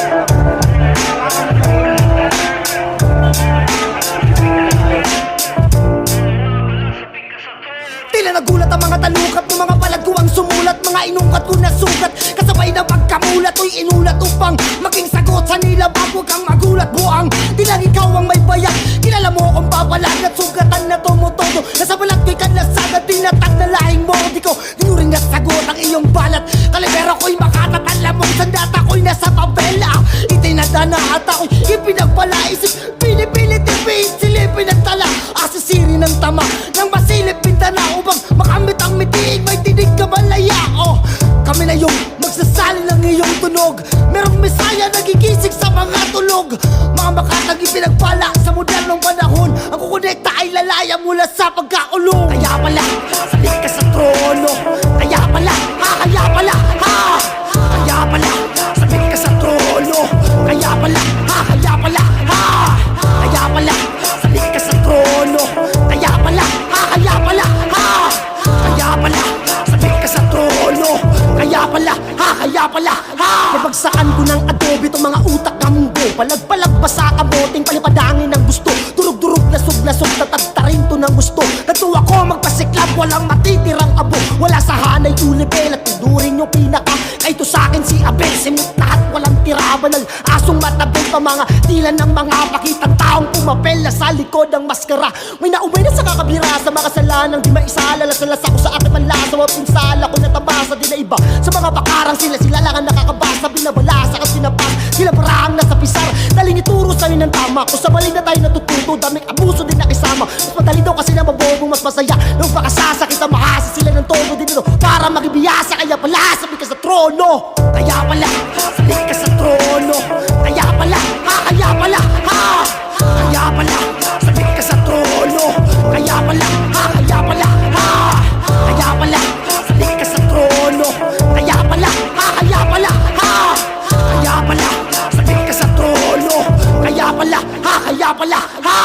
Tila nagulat ang mga talukat ng mga palad ko ang sumulat. Mga inungkat ko na sugat, kasabay ng pagkamulat. Uy, inulat upang maging sagot sa nilabag. Huwag kang magulat, buang di lang ikaw ang may bayag. Kilala mo akong papalag at sugatan na tumutodo. Nasa balat ko'y kanlasagad, tinatag na lahing mo. Di ko rin nasagot ang iyong balat. Kalibera ko'y makatatanla mong sandata ko'y nasa tabela. Itinadana at ako'y ipinagpalaisip. Pinipilit, ipin, silipin at tala. Asisiri ng tama nang masilip pintana upang makamit ang mitiig. May tinig ka malaya. Oh, kami na yung magsasali ng iyong tunog. Merong mesaya nagigising sa mga tulog. Mga makatag ipinagpala sa modernong panahon. Ang kukonekta ay lalaya mula sa pagkaulong. Kaya pala, salik ka sa trono. Kaya pala, kaya pala, ha. Kaya pala, salik ka sa trono. Kaya pala, kaya pala, ha. Kaya pala, salik ka sa trono. Kaya pala, kaya pala, ha. Kaya pala, salik ka sa trono. Kaya pala, kaya pala, ha. Nabagsaan ko ng adobe itong mga utak na mundo. Palag-palag pa sa kaboting palipadangin ng gusto. Durug-durug na sub tatagtarin to ng gusto. Natuwa ko magpasiklab, walang matitirang abo. Wala sa hanay ulibel at tudurin yung pinaka. Kaito sa'kin si Abel, simut lahat walang tira. Banal, asong matabel pa mga tila ng mga pakitang taong pumapel na sa likod ng maskara. May naumay na sa kakabira sa mga salanang di maisala. Lasalas ako sa aking manlasa, wag pinsala ko natabasa. Di na iba sa mga bakarang sila lang ang nakakabasa. Binabalasa ka sinapas, sila parang nasa pisar. Daling ituro sa'yo ng tama, kung sa mali na tayo natututo. Daming abuso din nakisama. Mas madali daw kasi na mabobong mas masaya. Nung pakasasakit ang mahasa sila ng todo din ito para magibiyasa. Kaya pala sabi ka sa trono. Kaya pala salik ka sa trono. Kaya pala, kaya pala, ha. Kaya pala salik ka sa trono. Kaya pala, kaya pala, ha. Kaya pala salik ka sa trono. Kaya pala, kaya pala, ha. Kaya pala salik ka sa trono. Kaya pala, kaya pala, ha.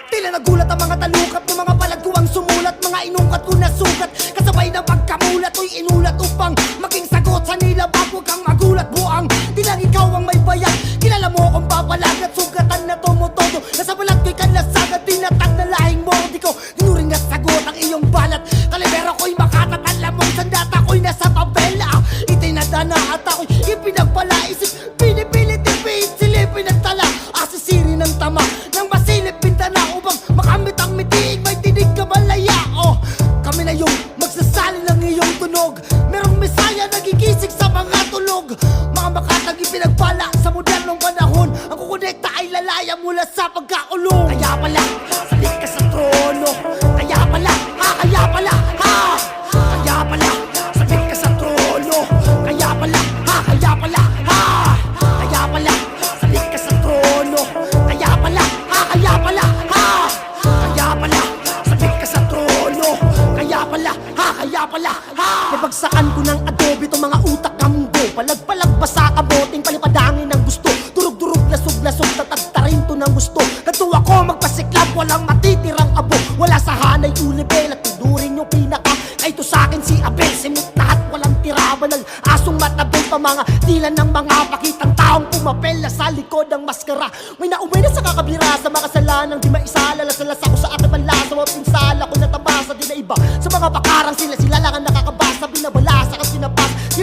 Tila nagulat ang mga talukat ng mga palad ko ang sumulat. Mga inungkat ko na sugat, kasabay ng pagkamulat. Uy, inulat upang maging sagot sa nilabag. Huwag kang magulat, buang di lang ikaw ang may bayag. Kilala mo akong papalag at sugatan na tumutodo. Nasa balat ko'y kanlasagad, tinatag na lahing mo. Di ko rin nasagot ang iyong balat. Kalibera ko'y makatatanla mong sandata ko'y nasa tabela. Itinadana at ako'y ipinagpalaisip. Pinipilit, ipin, silipin at tala. Asisiri ng tama nang masilip pintana upang makamit ang mitiig. May tinig ka malaya. Oh, kami na yung magsasali ng iyong tunog. Merong mesaya nagigising sa mga tulog. Mga makatag ipinagpala sa modernong panahon. Ang kukonekta ay lalaya mula sa pagkaulong. Kaya pala, salik ka sa trono. Kaya pala, kaya pala, ha. Kaya pala, salik ka sa trono. Kaya pala, kaya pala, ha. Kaya pala, salik ka sa trono. Kaya pala, kaya pala, ha. Kaya pala, salik ka sa trono. Kaya pala, kaya pala, ha. Nabagsakan ko ng adobe itong mga utak na mundo. Palag-palag pa sa kaboting palipadangin ng gusto. Durug-durug na sub tatagtarin to ng gusto. Natuwa ko magpasiklab, walang matitirang abo. Wala sa hanay ulibel at tudurin yung pinaka. Kaito sa'kin si Abel, simut lahat walang tira. Banal, asong matabel pa mga tila ng mga pakitang taong pumapel na sa likod ng maskara. May naumay na sa kakabira sa mga salanang di maisala. Lasalas ako sa aking manlasa, wag pinsala ko natabasa. Di na iba sa mga bakarang sila lang ang nakakabasa. Binabala